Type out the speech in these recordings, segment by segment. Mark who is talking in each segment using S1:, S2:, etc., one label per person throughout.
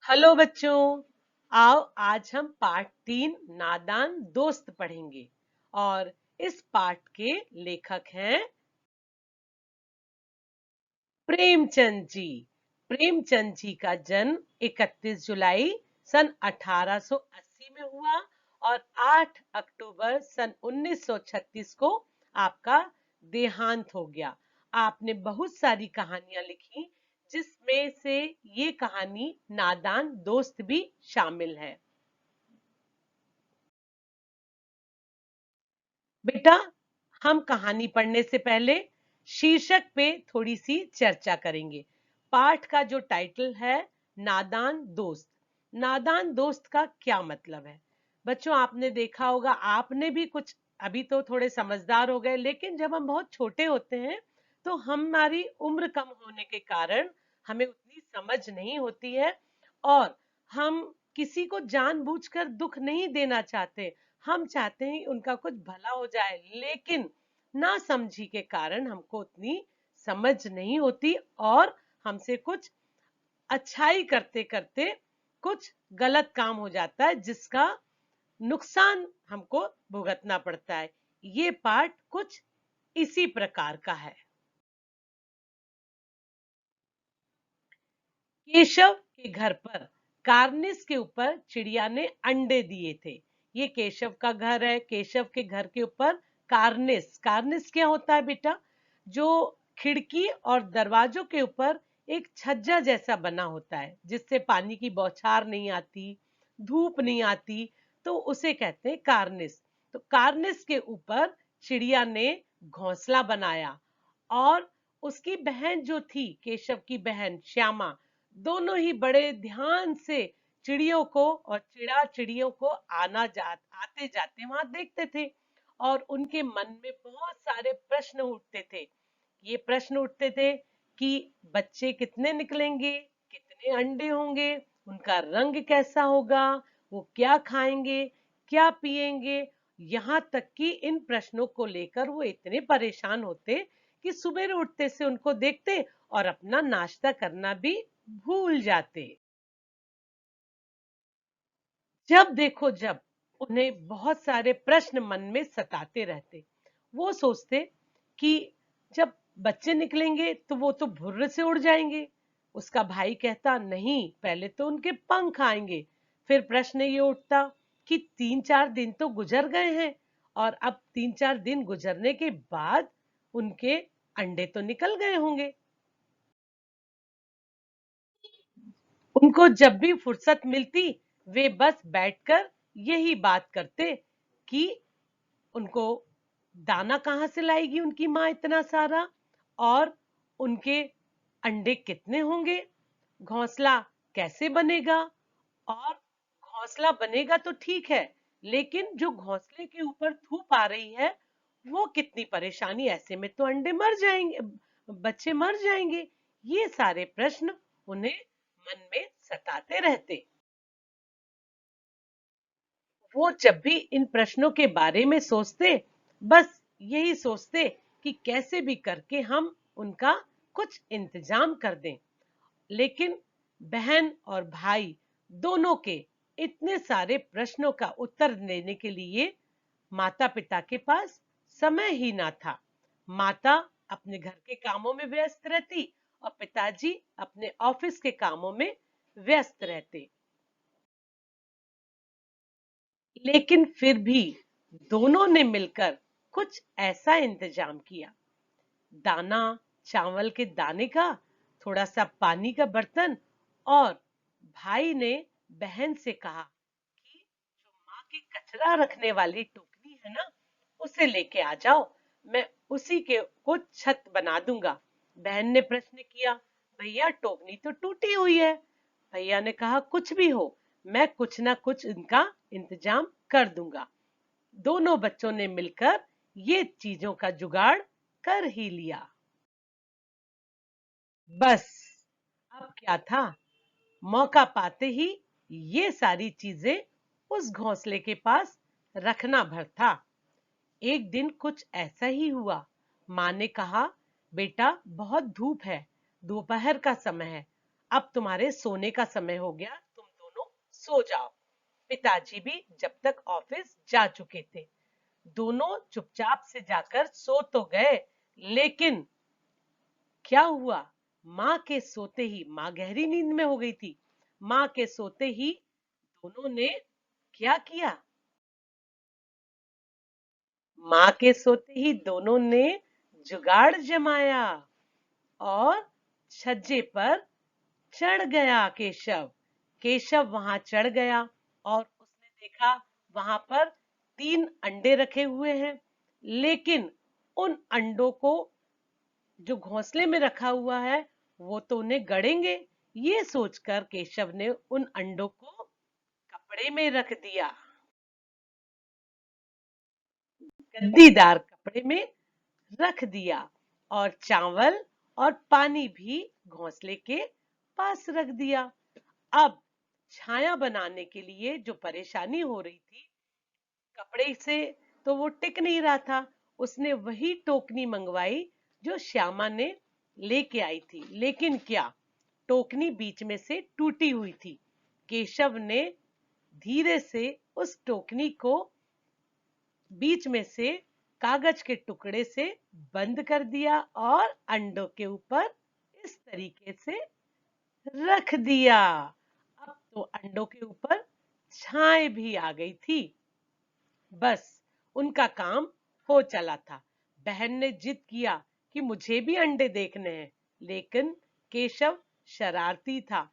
S1: Hello बच्चों। आओ आज हम पाठ 3 नादान दोस्त पढ़ेंगे। और इस पाठ के लेखक हैं प्रेमचंद जी। प्रेमचंद जी का जन्म 31 जुलाई सन 1880 में हुआ और 8 अक्टूबर सन 1936 को आपका देहांत हो गया। आपने बहुत सारी कहानियां लिखी जिसमें से ये कहानी नादान दोस्त भी शामिल है। बेटा, हम कहानी पढ़ने से पहले शीर्षक पे थोड़ी सी चर्चा करेंगे। पाठ का जो टाइटल है नादान दोस्त। नादान दोस्त का क्या मतलब है? बच्चों, आपने देखा होगा, आपने भी कुछ अभी तो थोड़े समझदार हो गए, लेकिन जब हम बहुत छोटे होते हैं तो हमारी उम्र कम होने के कारण हमें उतनी समझ नहीं होती है और हम किसी को जानबूझकर दुख नहीं देना चाहते। हम चाहते हैं उनका कुछ भला हो जाए, लेकिन ना समझी के कारण हमको उतनी समझ नहीं होती और हमसे कुछ अच्छाई करते करते कुछ गलत काम हो जाता है जिसका नुकसान हमको भुगतना पड़ता है। ये पाठ कुछ इसी प्रकार का है। केशव के घर पर कार्निस के ऊपर चिड़िया ने अंडे दिए थे। ये केशव का घर है। केशव के घर के ऊपर कार्निस, कार्निस क्या होता है बेटा? जो खिड़की और दरवाजों के ऊपर एक छज्जा जैसा बना होता है जिससे पानी की बौछार नहीं आती, धूप नहीं आती, तो उसे कहते हैं कार्निस। तो कार्निस के ऊपर चिड़िया ने घोंसला बनाया और उसकी बहन जो थी, केशव की बहन श्यामा, दोनों ही बड़े ध्यान से चिड़ियों को और चिड़ियों को आते जाते वहां देखते थे और उनके मन में बहुत सारे प्रश्न उठते थे। ये प्रश्न उठते थे कि बच्चे कितने निकलेंगे, कितने अंडे होंगे, उनका रंग कैसा होगा, वो क्या खाएंगे, क्या पिएंगे। यहाँ तक कि इन प्रश्नों को लेकर वो इतने परेशान होते कि सुबह उठते से उनको देखते और अपना नाश्ता करना भी भूल जाते। जब देखो जब उन्हें बहुत सारे प्रश्न मन में सताते रहते। वो सोचते कि जब बच्चे निकलेंगे तो वो तो भुर्र से उड़ जाएंगे। उसका भाई कहता नहीं, पहले तो उनके पंख आएंगे। फिर प्रश्न ये उठता कि 3-4 दिन तो गुजर गए हैं और अब 3-4 दिन गुजरने के बाद उनके अंडे तो निकल गए होंगे। उनको जब भी फुर्सत मिलती वे बस बैठकर यही बात करते कि उनको दाना कहाँ से लाएगी उनकी माँ इतना सारा, और उनके अंडे कितने होंगे, घोंसला कैसे बनेगा। और घोंसला बनेगा तो ठीक है, लेकिन जो घोंसले के ऊपर धूप आ रही है वो कितनी परेशानी, ऐसे में तो अंडे मर जाएंगे, बच्चे मर जाएंगे। ये सारे प्रश्न उन्हें मन में सताते रहते। वो जब भी इन प्रश्नों के बारे में सोचते, बस यही सोचते कि कैसे भी करके हम उनका कुछ इंतजाम कर दें। लेकिन बहन और भाई दोनों के इतने सारे प्रश्नों का उत्तर देने के लिए माता पिता के पास समय ही ना था। माता अपने घर के कामों में व्यस्त रहती और पिताजी अपने ऑफिस के कामों में व्यस्त रहते। लेकिन फिर भी दोनों ने मिलकर कुछ ऐसा इंतजाम किया। दाना, चावल के दाने का, थोड़ा सा पानी का बर्तन, और भाई ने बहन से कहा कि जो माँ की कचरा रखने वाली टोकरी है ना, उसे लेके आ जाओ, मैं उसी के को छत बना दूंगा। बहन ने प्रश्न किया, भैया टोकरी तो टूटी हुई है। भैया ने कहा कुछ भी हो, मैं कुछ ना कुछ इनका इंतजाम कर दूंगा। दोनों बच्चों ने मिलकर ये चीजों का जुगाड़ कर ही लिया। बस अब क्या था, मौका पाते ही ये सारी चीजें उस घोंसले के पास रखना भर था। एक दिन कुछ ऐसा ही हुआ। माँ ने कहा, बेटा बहुत धूप है, दोपहर का समय है, अब तुम्हारे सोने का समय हो गया, तुम सो जाओ। पिताजी भी जब तक ऑफिस जा चुके थे। दोनों चुपचाप से जाकर सो तो गए, लेकिन क्या हुआ, माँ के सोते ही, माँ गहरी नींद में हो गई थी। माँ के सोते ही दोनों ने क्या किया, माँ के सोते ही दोनों ने जुगाड़ जमाया और छज्जे पर चढ़ गया केशव। केशव वहां चढ़ गया और उसने देखा वहां पर 3 अंडे रखे हुए हैं, लेकिन उन अंडों को जो घोंसले में रखा हुआ है वो तो उन्हें गड़ेंगे। ये सोचकर केशव ने उन अंडों को कपड़े में रख दिया, गद्दीदार कपड़े में रख दिया, और चावल और पानी भी घोंसले के पास रख दिया। अब छाया बनाने के लिए जो परेशानी हो रही थी, कपड़े से तो वो टिक नहीं रहा था। उसने वही टोकनी मंगवाई जो श्यामा ने लेके आई थी, लेकिन क्या, टोकनी बीच में से टूटी हुई थी। केशव ने धीरे से उस टोकनी को बीच में से कागज के टुकड़े से बंद कर दिया और अंडों के ऊपर इस तरीके से रख दिया। अब तो अंडों के ऊपर छाए भी आ गई थी। बस उनका काम हो चला था। बहन ने जिद किया कि मुझे भी अंडे देखने हैं, लेकिन केशव शरारती था।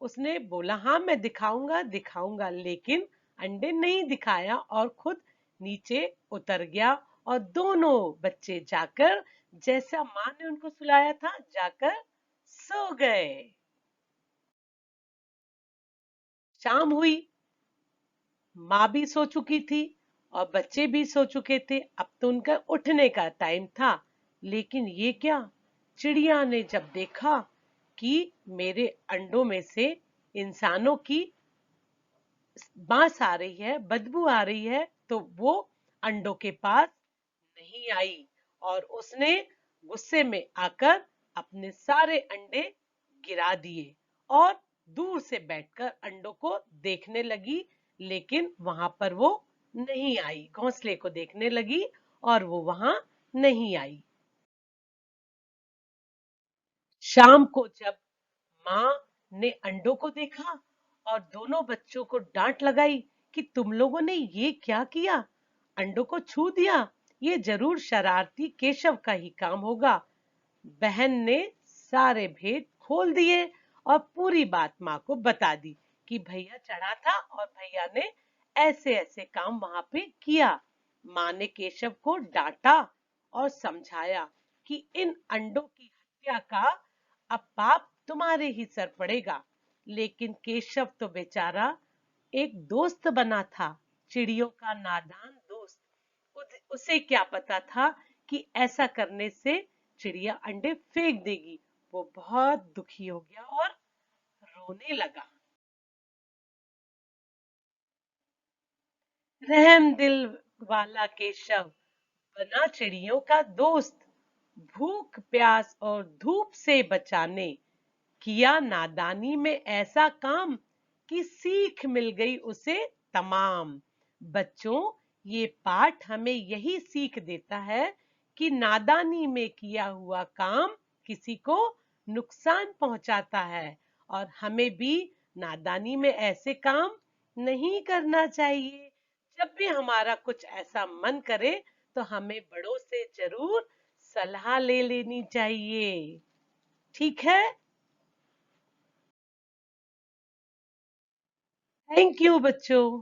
S1: उसने बोला हाँ मैं दिखाऊंगा दिखाऊंगा, लेकिन अंडे नहीं दिखाया और खुद नीचे उतर गया। और दोनों बच्चे जाकर, जैसा माँ ने उनको सुलाया था, जाकर सो गए। शाम हुई, माँ भी सो चुकी थी और बच्चे भी सो चुके थे। अब तो उनका उठने का टाइम था। लेकिन ये क्या, चिड़िया ने जब देखा कि मेरे अंडों में से इंसानों की बांस आ रही है, बदबू आ रही है, तो वो अंडों के पास नहीं आई और उसने गुस्से में आकर अपने सारे अंडे गिरा दिए और दूर से बैठकर अंडों को देखने लगी। लेकिन वहां पर वो नहीं आई, घोंसले को देखने लगी और वो वहां नहीं आई। शाम को जब माँ ने अंडों को देखा और दोनों बच्चों को डांट लगाई कि तुम लोगों ने ये क्या किया, अंडों को छू दिया, ये जरूर शरारती केशव का ही काम होगा। बहन ने सारे भेद खोल दिए और पूरी बात माँ को बता दी कि भैया चढ़ा था और भैया ने ऐसे ऐसे काम वहां पे किया। माँ ने केशव को डांटा और समझाया कि इन अंडों की हत्या का अब पाप तुम्हारे ही सर पड़ेगा। लेकिन केशव तो बेचारा एक दोस्त बना था, चिड़ियों का नादान दोस्त। उसे क्या पता था कि ऐसा करने से चिड़िया अंडे फेंक देगी। वो बहुत दुखी हो गया और रोने लगा। रहम दिल वाला केशव बना चिड़ियों का दोस्त। भूख प्यास और धूप से बचाने किया नादानी में ऐसा काम कि सीख मिल गई उसे तमाम। बच्चों, ये पाठ हमें यही सीख देता है कि नादानी में किया हुआ काम किसी को नुकसान पहुंचाता है और हमें भी नादानी में ऐसे काम नहीं करना चाहिए। जब भी हमारा कुछ ऐसा मन करे तो हमें बड़ों से जरूर सलाह ले लेनी चाहिए। ठीक है। थैंक यू बच्चों।